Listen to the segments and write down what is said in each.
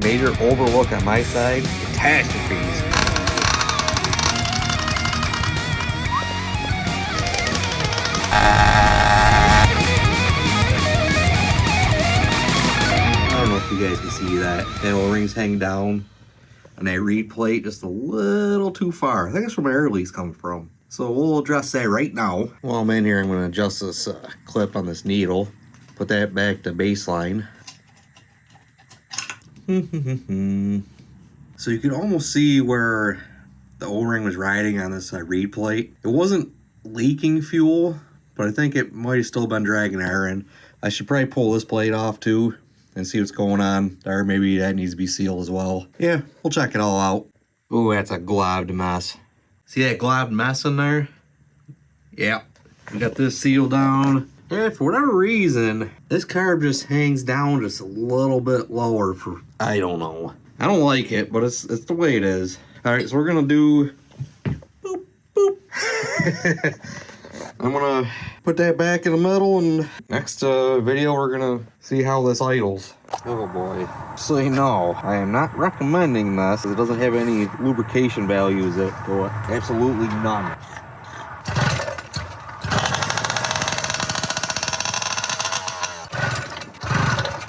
Major overlook on my side. Catastrophes. I don't know if you guys can see that. That O-rings hang down on that reed plate just a little too far. I think that's where my air leak's coming from. So we'll address that right now. While I'm in here, I'm going to adjust this clip on this needle. Put that back to baseline. So you can almost see where the O-ring was riding on this reed plate. It wasn't leaking fuel, but I think it might have still been dragging air in. I should probably pull this plate off too and see what's going on there. Maybe that needs to be sealed as well. Yeah, we'll check it all out. Ooh, that's a globbed mess. See that globbed mess in there? Yeah, we got this sealed down. Yeah, for whatever reason, this carb just hangs down just a little bit lower for, I don't know. I don't like it, but it's the way it is. All right, so we're gonna do boop, boop. I'm gonna put that back in the middle, and next video we're gonna see how this idles. Oh boy. So you know, I am not recommending this. It doesn't have any lubrication values to it. Absolutely none.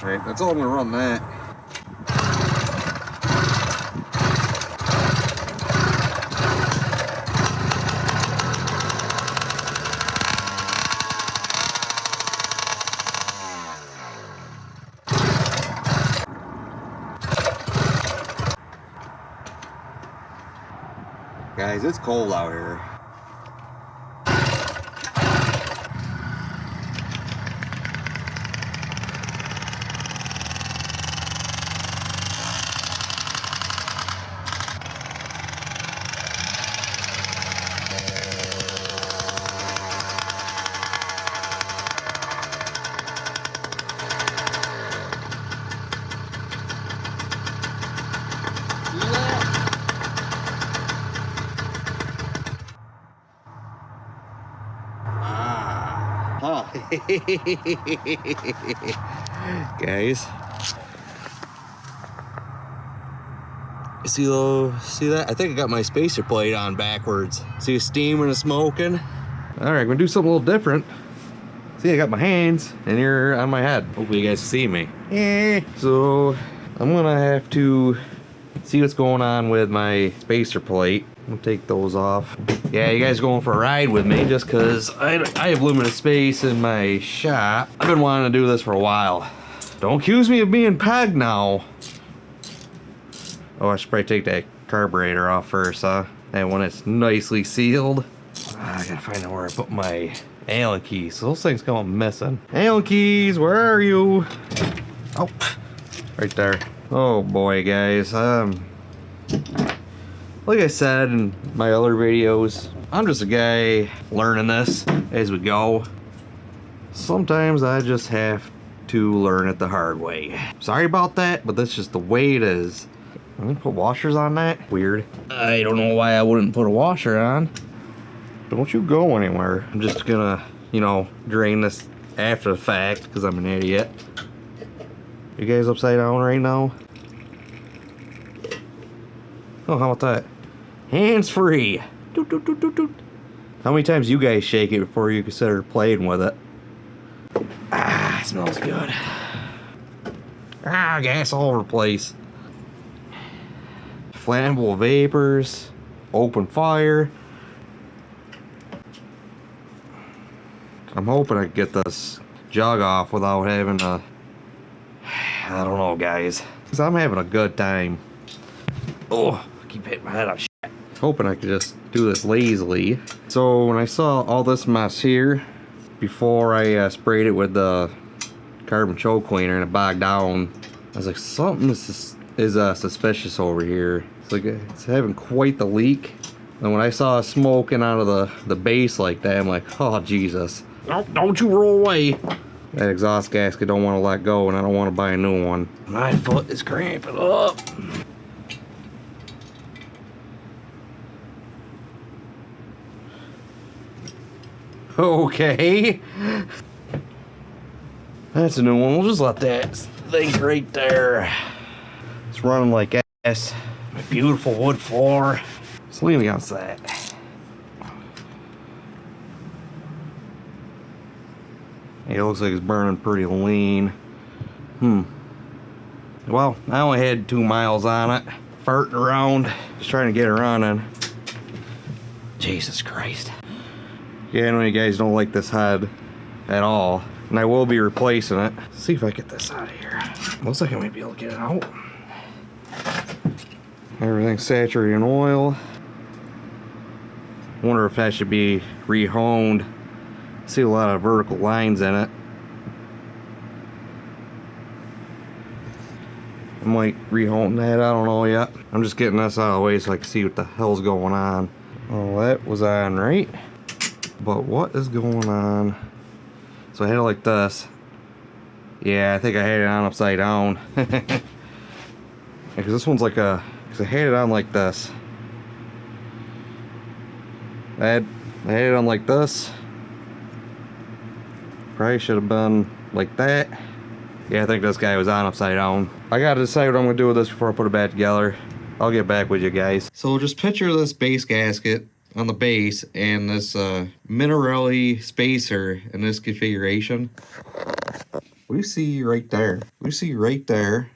All right, that's all I'm gonna run that. Guys, it's cold out here. Guys, you see that? I think I got my spacer plate on backwards. See it steaming and smoking? All right, I'm gonna do something a little different. See, I got my hands and you're on my head. Hopefully you guys see me. So I'm gonna have to see what's going on with my spacer plate. I'll take those off. Yeah, you guys going for a ride with me just because I have limited space in my shop. I've been wanting to do this for a while. Don't accuse me of being pegged now. Oh, I should probably take that carburetor off first, huh? That one is nicely sealed. I gotta find out where I put my Allen keys. So those things come up missing. Allen keys, where are you? Oh, right there. Oh boy, guys. Like I said in my other videos, I'm just a guy learning this as we go. Sometimes I just have to learn it the hard way. Sorry about that, but that's just the way it is. I'm gonna put washers on that. Weird. I don't know why I wouldn't put a washer on. Don't you go anywhere. I'm just gonna, you know, drain this after the fact because I'm an idiot. You guys upside down right now? Oh, how about that? Hands free. Doot, doot, doot, doot, doot. How many times you guys shake it before you consider playing with it? Ah, it smells good. Ah, gas all over the place. Flammable vapors. Open fire. I'm hoping I can get this jug off without having to... I don't know, guys. Because I'm having a good time. Oh, I keep hitting my head on shit. Hoping I could just do this lazily. So when I saw all this mess here, before I sprayed it with the carbon choke cleaner and it bogged down, I was like, something is suspicious over here. It's like it's having quite the leak. And when I saw smoking out of the base like that, I'm like, oh Jesus. Don't you roll away. That exhaust gasket don't want to let go, and I don't want to buy a new one. My foot is cramping up. Okay. That's a new one. We'll just let that think right there. Let's It's running like ass. My beautiful wood floor. It's leaning outside. It looks like it's burning pretty lean. Well, I only had 2 miles on it. Farting around, just trying to get it running. Jesus Christ. Yeah, I know you guys don't like this head at all. And I will be replacing it. Let's see if I get this out of here. Looks like I might be able to get it out. Everything's saturated in oil. Wonder if that should be rehoned. See a lot of vertical lines in it. I might rehome that, I don't know yet. I'm just getting this out of the way so I can see what the hell's going on. Oh, that was on right. But what is going on? So I had it like this. Yeah, I think I had it on upside down. Because this one's like a... Because I had it on like this. I had it on like this. Probably should have been like that. Yeah, I think this guy was on upside down. I gotta decide what I'm gonna do with this before I put it back together. I'll get back with you guys. So just picture this base gasket on the base and this Minarelli Spacer in this configuration. We see right there. We see right there.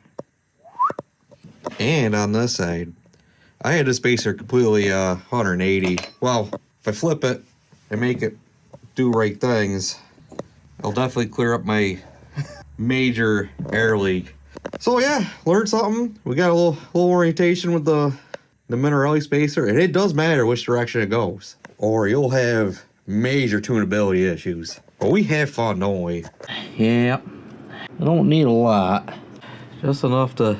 And on this side, I had this spacer completely 180. Well, if I flip it and make it do right things, it'll definitely clear up my major air leak. So yeah, learned something. We got a little orientation with the Minarelli Spacer, and it does matter which direction it goes, or you'll have major tunability issues. But we have fun, don't we? Yeah, I don't need a lot, just enough to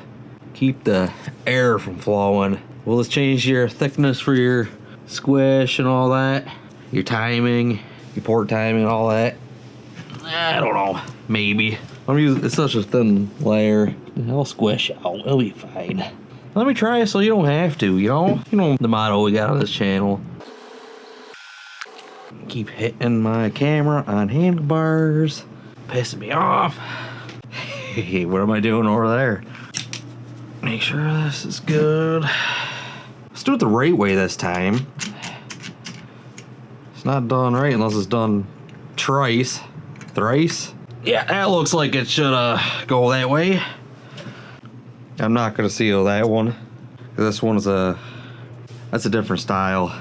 keep the air from flowing. Will this change your thickness for your squish and all that? Your timing, your port timing, all that? I don't know, maybe. It's such a thin layer. It'll squish out. It'll be fine. Let me try it so you don't have to, you know? You know the motto we got on this channel. Keep hitting my camera on handlebars. Pissing me off. Hey, what am I doing over there? Make sure this is good. Let's do it the right way this time. It's not done right unless it's done thrice. Yeah, that looks like it should go that way. I'm not gonna seal that one. This one's that's a different style.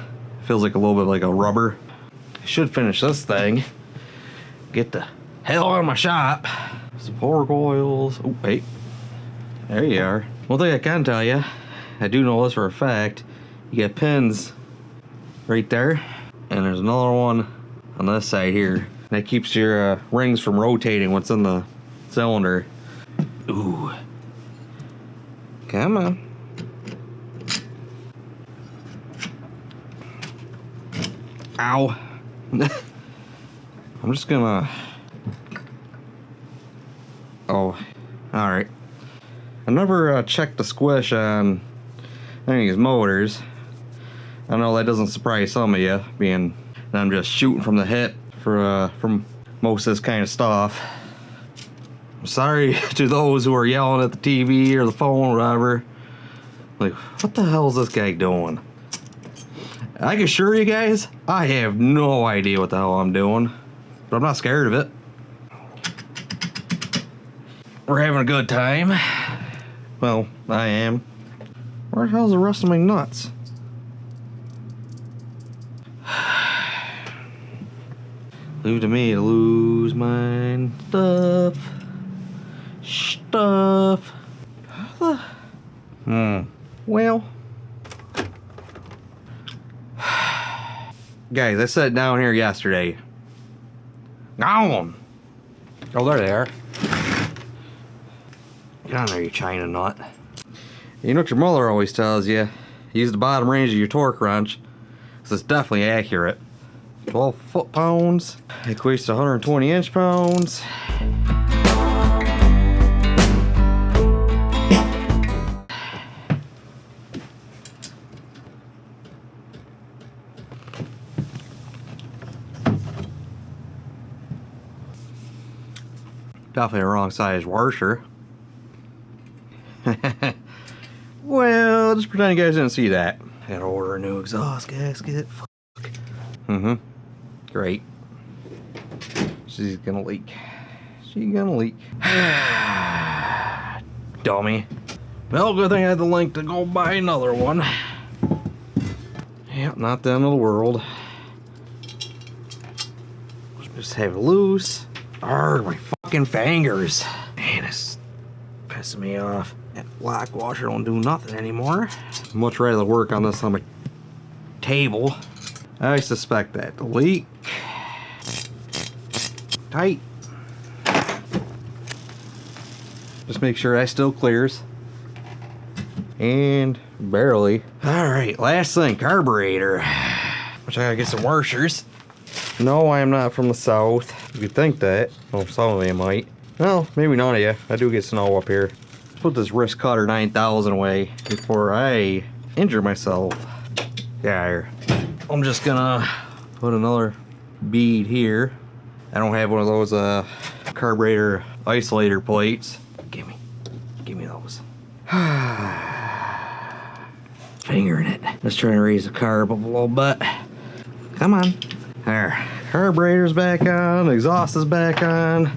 Feels like a little bit like a rubber. I should finish this thing. Get the hell out of my shop. Support coils. Oh, wait. There you are. One thing I can tell you, I do know this for a fact. You get pins right there, and there's another one on this side here. That keeps your rings from rotating what's in the cylinder. Ooh. Come on. Ow. I'm just gonna... Oh, alright. I never checked the squish on any of these motors. I know that doesn't surprise some of you, being that I'm just shooting from the hip from most of this kind of stuff. I'm sorry to those who are yelling at the TV or the phone or whatever. Like, what the hell is this guy doing? I can assure you guys, I have no idea what the hell I'm doing, but I'm not scared of it. We're having a good time. Well, I am. Where the hell's the rest of my nuts? Leave to me to lose my stuff. Well. Guys, I sat down here yesterday. Gone. Oh, there they are. Get on there, you China nut. You know what your mother always tells you? Use the bottom range of your torque wrench, because it's definitely accurate. 12 foot-pounds equates to 120 inch-pounds. Definitely a wrong size washer. just pretend you guys didn't see that. I gotta order a new exhaust gasket. Fuck. Great. She's gonna leak. She's gonna leak. Dummy. Well, good thing I had the link to go buy another one. Yep, not the end of the world. Just have it loose. Arrgh, my fucking fingers. Man, it's pissing me off. That black washer don't do nothing anymore. Much rather work on this on my table. I suspect that. The leak. Tight. Just make sure that still clears. And barely. Alright, last thing, carburetor. Which I gotta get some washers. No, I am not from the south. You could think that. Well, some of you might. Well, maybe none of you. I do get snow up here. Put this wrist cutter 9000 away before I injure myself. Yeah, here. I'm just gonna put another bead here. I don't have one of those carburetor isolator plates. Give me those. Fingering it. Just trying to raise the carb up a little bit. Come on. There. Carburetor's back on. Exhaust is back on.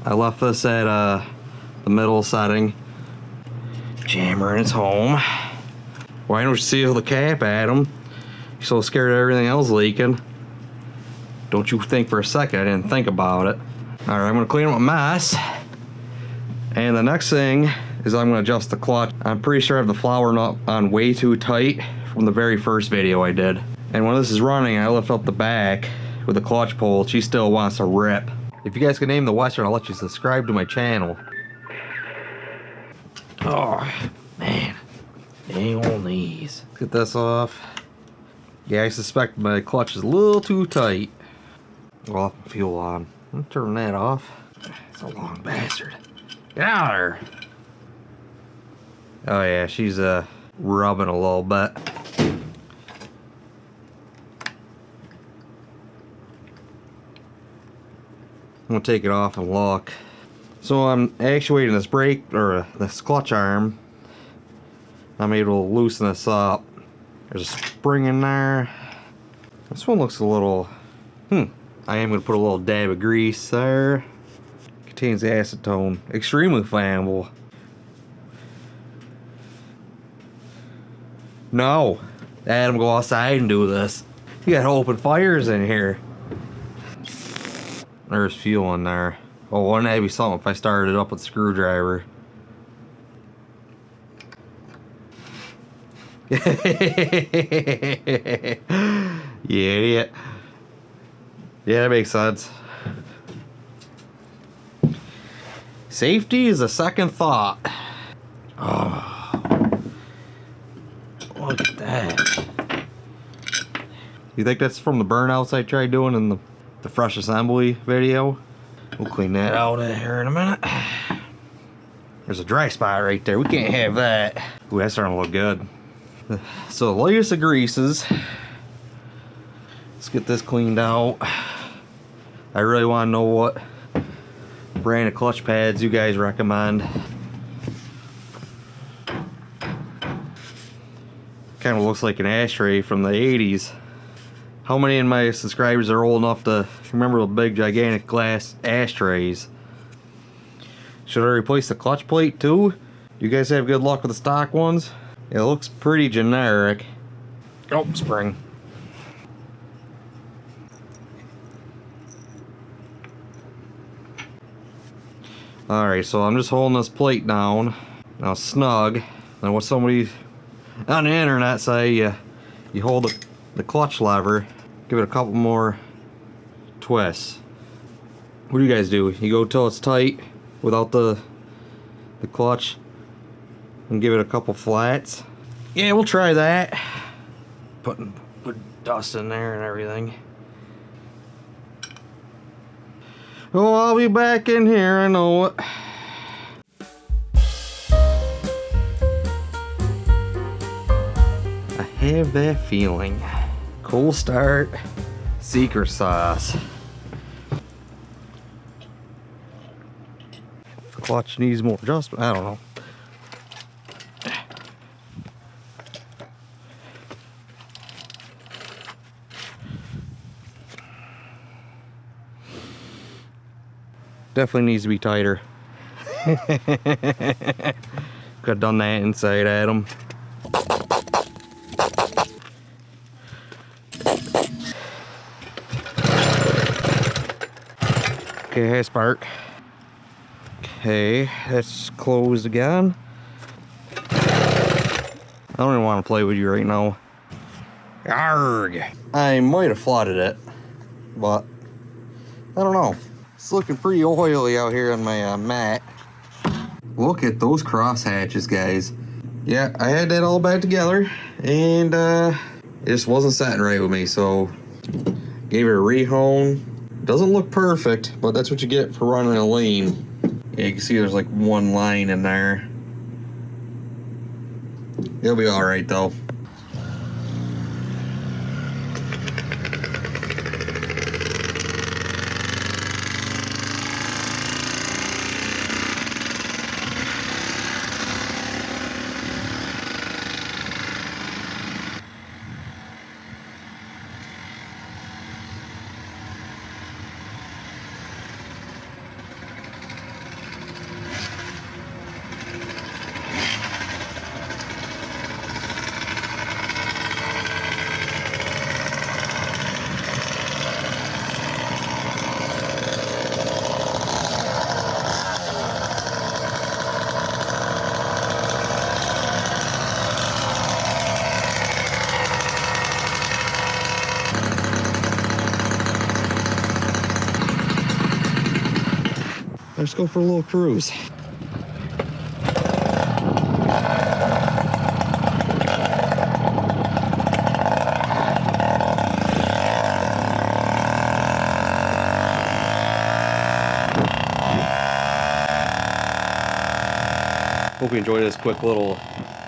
I left this at the middle setting. Jammer in its home. Why don't you seal the cap, Adam? You're so scared of everything else leaking. Don't you think for a second I didn't think about it. Alright, I'm gonna clean up my mess. And the next thing is I'm gonna adjust the clutch. I'm pretty sure I have the flower nut on way too tight from the very first video I did. And when this is running, I lift up the back with the clutch pull. She still wants to rip. If you guys can name the Western, I'll let you subscribe to my channel. Oh, man. Dang on these. Get this off. Yeah, I suspect my clutch is a little too tight. Well, fuel on. I'm turning that off. It's a long bastard. Get out of there. Oh yeah, she's rubbing a little bit. I'm gonna take it off and look. So I'm actuating this brake, or this clutch arm. I'm able to loosen this up. There's a spring in there. This one looks a little, I am gonna put a little dab of grease there. Contains acetone. Extremely flammable. No. Adam, go outside and do this. You got open fires in here. There's fuel in there. Oh, wouldn't that be something if I started it up with a screwdriver? Yeah. Yeah, that makes sense. Safety is a second thought. Oh, look at that. You think that's from the burnouts I tried doing in the fresh assembly video? We'll clean that out here in a minute. There's a dry spot right there. We can't have that. Ooh, that's starting to look good. So the latest of greases. Let's get this cleaned out. I really want to know what brand of clutch pads you guys recommend. Kind of looks like an ashtray from the 80s. How many of my subscribers are old enough to remember the big gigantic glass ashtrays? Should I replace the clutch plate too? You guys have good luck with the stock ones? It looks pretty generic. Oh, spring. Alright, so I'm just holding this plate down. Now snug. And what somebody on the internet say, you hold the clutch lever, give it a couple more twists. What do you guys do? You go till it's tight without the clutch and give it a couple flats? Yeah, we'll try that. Put dust in there and everything. Oh, I'll be back in here, I know it. I have that feeling. ColdStart secret sauce. If the clutch needs more adjustment, I don't know. Definitely needs to be tighter. Could have done that inside, Adam. Okay, hey Spark. Okay, that's closed again. I don't even want to play with you right now. Arrgh. I might have flooded it, but I don't know. It's looking pretty oily out here on my mat. Look at those cross hatches, guys. Yeah, I had that all back together, and it just wasn't setting right with me, so gave it a rehone. Doesn't look perfect, but that's what you get for running a lean. Yeah, you can see there's like one line in there. It'll be all right though. Let's go for a little cruise. Hope you enjoyed this quick little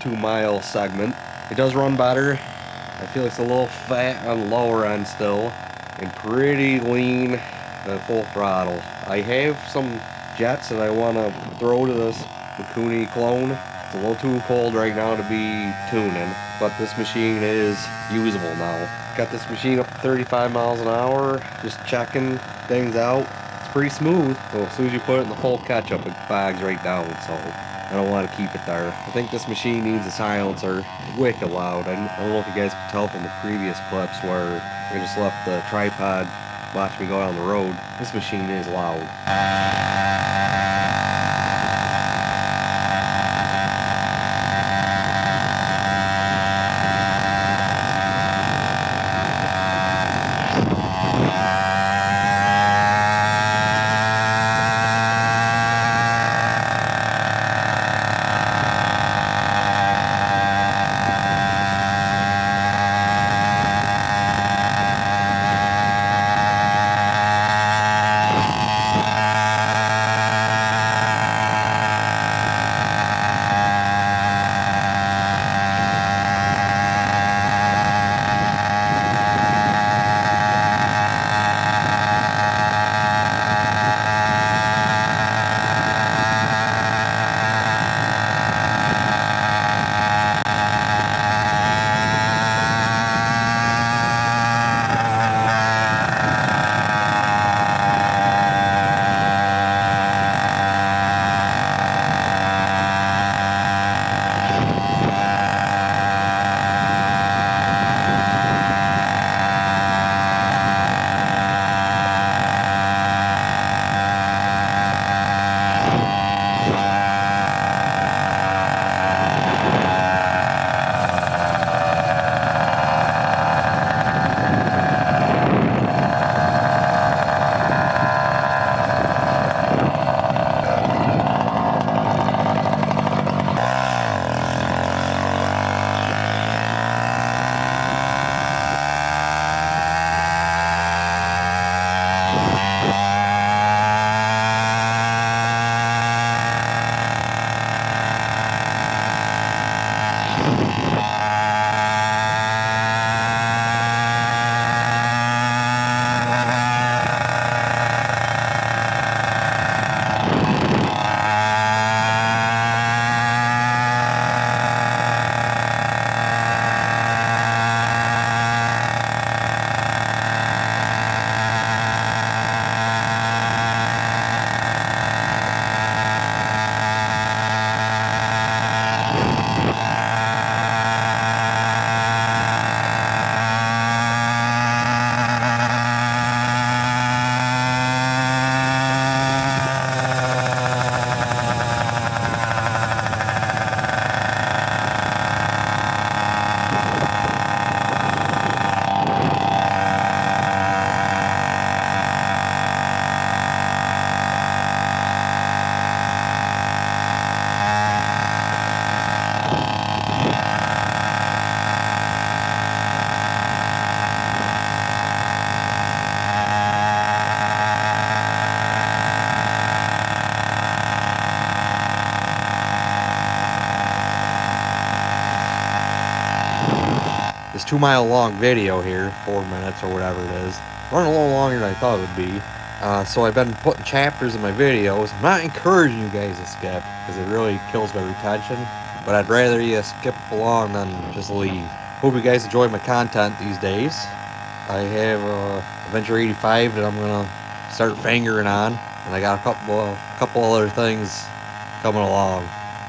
2-mile segment. It does run better. I feel it's a little fat on the lower end still, and pretty lean at full throttle. I have some jets that I want to throw to this Mikuni clone. It's a little too cold right now to be tuning, but this machine is usable now. Got this machine up to 35 miles an hour, just checking things out. It's pretty smooth, so as soon as you put it in the full ketchup, it bags right down, so I don't want to keep it there. I think this machine needs a silencer. Wicked loud. I don't know if you guys could tell from the previous clips where I just left the tripod, watch me go down the road. This machine is loud. this 2-mile long video here, 4 minutes or whatever it is. Running a little longer than I thought it would be. So I've been putting chapters in my videos. I'm not encouraging you guys to skip, because it really kills my retention. But I'd rather you skip along than just leave. Hope you guys enjoy my content these days. I have Avenger 85 that I'm gonna start fingering on, and I got a couple other things coming along.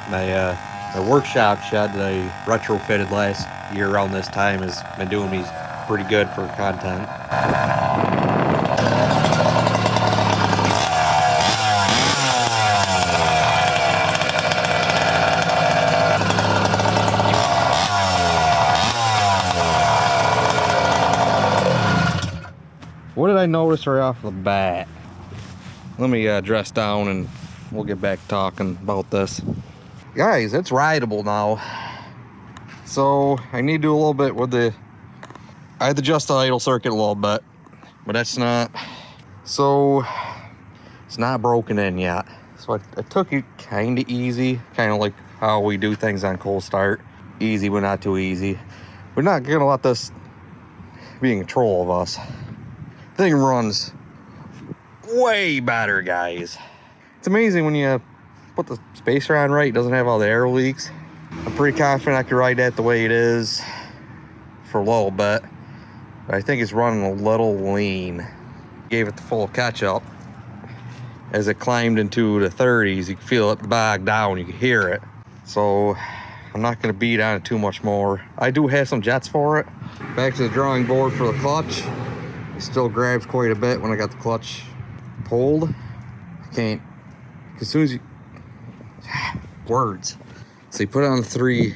My workshop shed that I retrofitted last year around this time has been doing me pretty good for content. What did I notice right off the bat? Let me dress down and we'll get back talking about this. Guys, it's rideable now. So I need to do a little bit with the... I had to adjust the idle circuit a little bit, but that's not... So it's not broken in yet. So I took it kind of easy, kind of like how we do things on ColdStart. Easy, but not too easy. We're not gonna let this be in control of us. Thing runs way better, guys. It's amazing when you put the spacer on right, it doesn't have all the air leaks. I'm pretty confident I could ride that the way it is for a little bit, but I think it's running a little lean. Gave it the full catch up. As it climbed into the 30s, you can feel it bog down, you can hear it. So I'm not gonna beat on it too much more. I do have some jets for it. Back to the drawing board for the clutch. It still grabs quite a bit when I got the clutch pulled. I can't, as soon as you, words. So you put on the 3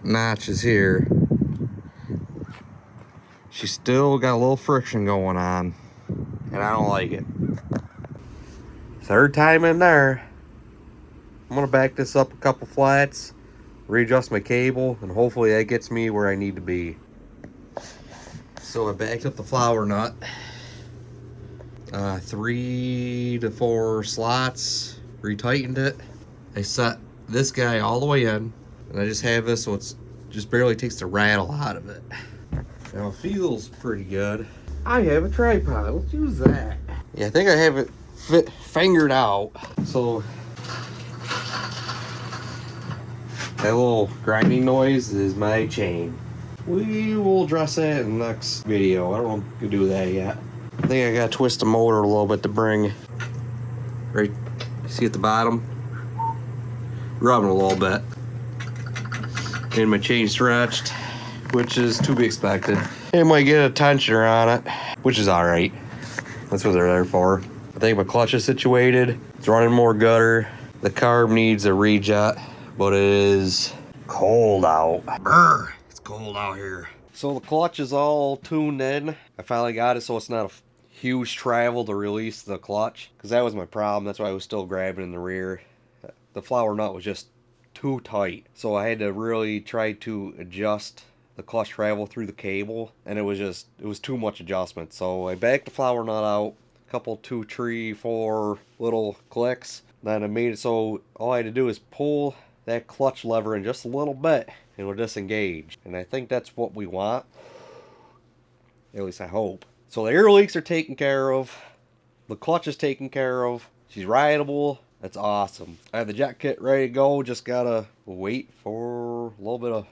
notches here. She's still got a little friction going on, and I don't like it. 3rd time in there. I'm gonna back this up a couple flats, readjust my cable, and hopefully that gets me where I need to be. So I backed up the flower nut, 3 to 4 slots, retightened it. I set this guy all the way in, and I just have this so it's just barely takes the rattle out of it. Now it feels pretty good. I have a tripod, let's use that. Yeah, I think I have it fingered out. So that little grinding noise is my chain. We will address that in the next video. I don't know if we can do that yet. I think I gotta twist the motor a little bit to bring, right, see at the bottom? Rubbing a little bit. And my chain stretched, which is to be expected. It might get a tensioner on it, which is all right. That's what they're there for. I think my clutch is situated. It's running more gutter. The carb needs a rejet, but it is cold out. Brr. Cold out here. So the clutch is all tuned in. I finally got it so it's not a huge travel to release the clutch, because that was my problem. That's why I was still grabbing in the rear. The flower nut was just too tight, so I had to really try to adjust the clutch travel through the cable, and it was too much adjustment. So I backed the flower nut out, a couple 2, 3, 4 little clicks, then I made it so all I had to do is pull that clutch lever in just a little bit, and we'll disengage. And I think that's what we want. At least I hope. So the air leaks are taken care of. The clutch is taken care of. She's rideable. That's awesome. I have the jet kit ready to go. Just gotta wait for a little bit of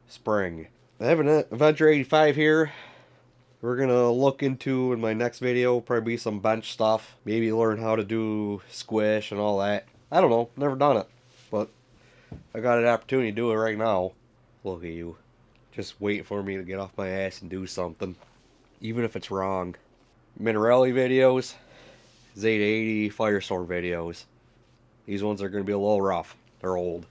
spring. I have an Avenger 85 here. We're gonna look into, in my next video, probably some bench stuff. Maybe learn how to do squish and all that. I don't know. Never done it. But I got an opportunity to do it right now. Look at you. Just waiting for me to get off my ass and do something. Even if it's wrong. Minarelli videos. Zeta 80 Firestorm videos. These ones are going to be a little rough. They're old.